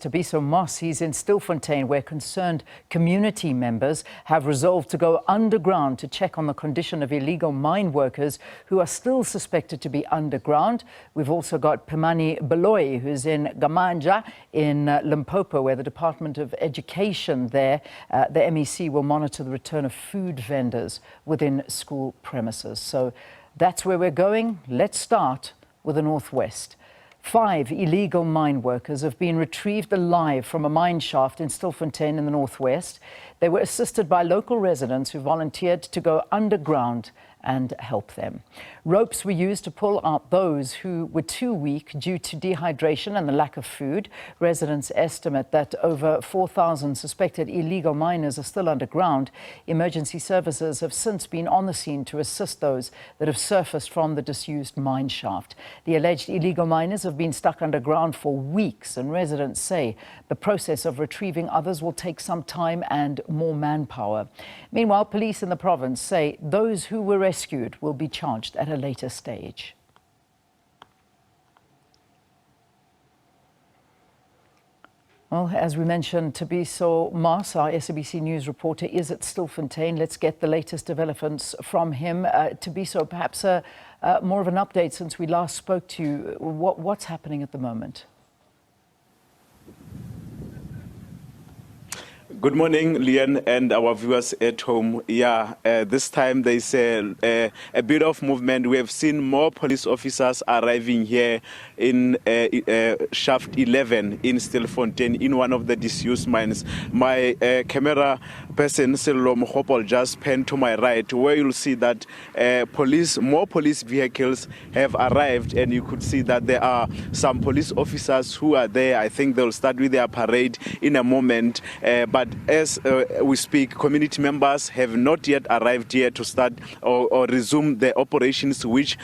Thabiso Moss, he's in Stilfontein, where concerned community members have resolved to go underground to check on the condition of illegal mine workers who are still suspected to be underground. We've also got Pimani Beloy, who's in Gamanja in Limpopo, where the Department of Education there, the MEC, will monitor the return of food vendors within school premises. So that's where we're going. Let's start with the Northwest. 5 illegal mine workers have been retrieved alive from a mine shaft in Stilfontein in the northwest. They were assisted by local residents who volunteered to go underground and help them. Ropes were used to pull out those who were too weak due to dehydration and the lack of food. Residents estimate that over 4,000 suspected illegal miners are still underground. Emergency services have since been on the scene to assist those that have surfaced from the disused mine shaft. The alleged illegal miners have been stuck underground for weeks, and residents say the process of retrieving others will take some time and more manpower. Meanwhile, police in the province say those who were rescued will be charged at a later stage. Well, as we mentioned, Thabiso Moss, our SABC News reporter, is at Stilfontein. Let's get the latest developments from him. Thabiso, perhaps more of an update since we last spoke to you. What's happening at the moment? Good morning, Leanne, and our viewers at home. This time there's a bit of movement. We have seen more police officers arriving here in Shaft 11 in Stilfontein, in one of the disused mines. My camera person, Sello Mohopol, just panned to my right, where you'll see that more police vehicles have arrived, and you could see that there are some police officers who are there. I think they'll start with their parade in a moment, but as we speak, community members have not yet arrived here to start or resume the operations which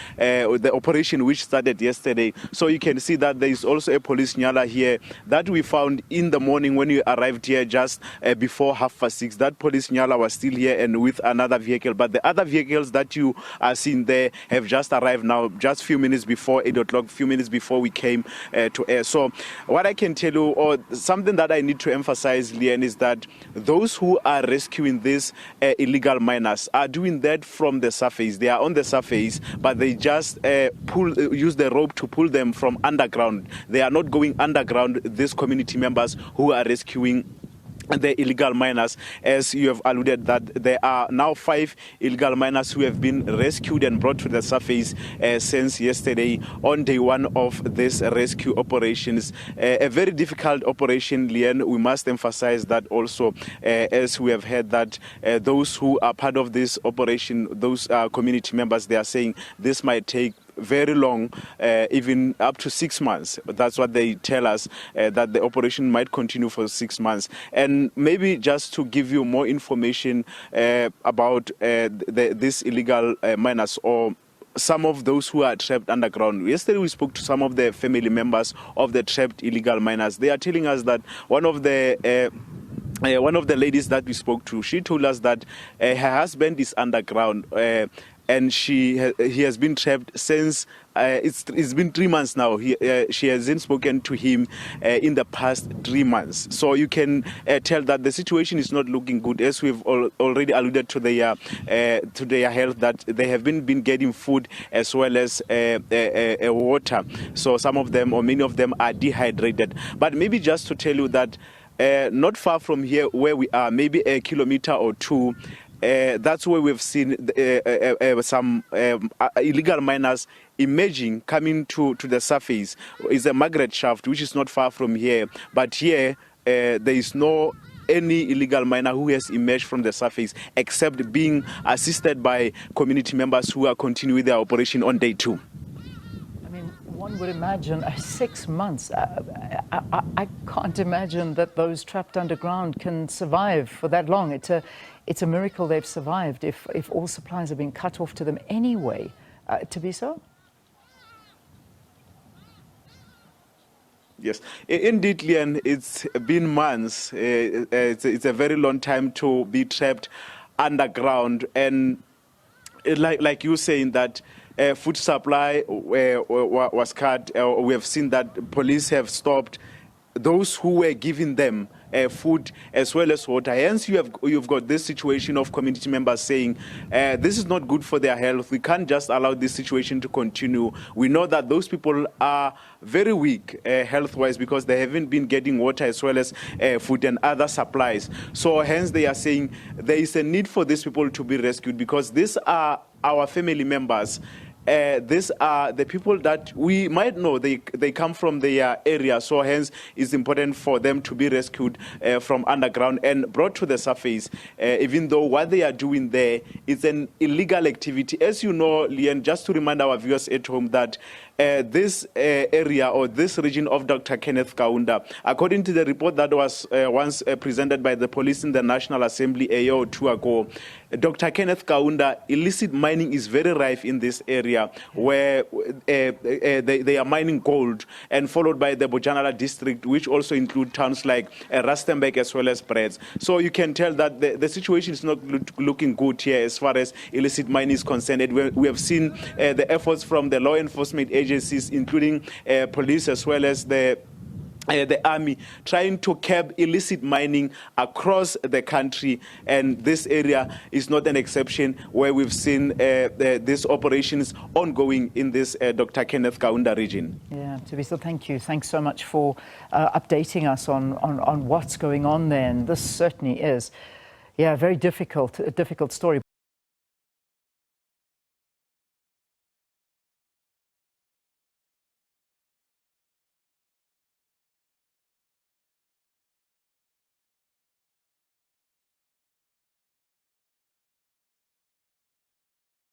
started yesterday. So you can see that there is also a police nyala here that we found in the morning when we arrived here just before 6:30. That police nyala was still here and with another vehicle, but the other vehicles that you are seeing there have just arrived now, just few minutes before 8 o'clock, few minutes before we came to air. So what I can tell you, or something that I need to emphasize, Leanne, is that those who are rescuing these illegal miners are doing that from the surface. They are on the surface, but they just use the rope to pull them from underground. They are not going underground, these community members who are rescuing the illegal miners. As you have alluded, that there are now 5 illegal miners who have been rescued and brought to the surface since yesterday on day 1 of this rescue operations. A very difficult operation, Leanne. We must emphasize that also, as we have heard that those who are part of this operation, those community members, they are saying this might take very long, even up to 6 months. That's what they tell us, that the operation might continue for 6 months. And maybe just to give you more information about these illegal miners, or some of those who are trapped underground. Yesterday we spoke to some of the family members of the trapped illegal miners. They are telling us that one of the ladies that we spoke to, she told us that her husband is underground, and he has been trapped since it's been 3 months now. She hasn't spoken to him in the past 3 months. So you can tell that the situation is not looking good, as we've already alluded to their health, that they have been getting food as well as water. So some of them, or many of them, are dehydrated. But maybe just to tell you that not far from here where we are, maybe a kilometer or 2, that's where we've seen some illegal miners emerging, coming to the surface. It's a Margaret shaft, which is not far from here. But here, there is no any illegal miner who has emerged from the surface, except being assisted by community members who are continuing their operation on day 2. One would imagine 6 months. I can't imagine that those trapped underground can survive for that long. It's a miracle they've survived if all supplies are being cut off to them anyway. Thabiso? Yes, indeed, Leanne, it's been months. It's a very long time to be trapped underground, and like you saying that food supply was cut. We have seen that police have stopped those who were giving them food as well as water. Hence, you've got this situation of community members saying this is not good for their health. We can't just allow this situation to continue. We know that those people are very weak health-wise because they haven't been getting water as well as food and other supplies. So hence they are saying there is a need for these people to be rescued because these are our family members. These are the people that we might know they come from their area, so hence it's important for them to be rescued from underground and brought to the surface, even though what they are doing there is an illegal activity. As you know, Leanne, just to remind our viewers at home that this area or this region of Dr. Kenneth Kaunda, according to the report that was once presented by the police in the National Assembly a year or two ago, Dr. Kenneth Kaunda, illicit mining is very rife in this area where they are mining gold, and followed by the Bojanala district, which also include towns like Rustenburg as well as Breds. So you can tell that the situation is not looking good here as far as illicit mining is concerned. And we have seen the efforts from the law enforcement agencies, including police as well as the army, trying to curb illicit mining across the country, and this area is not an exception where we've seen these operations ongoing in this Dr. Kenneth Kaunda region. Yeah, Thabiso, thank you. Thanks so much for updating us on what's going on there. And this certainly is, a very difficult story.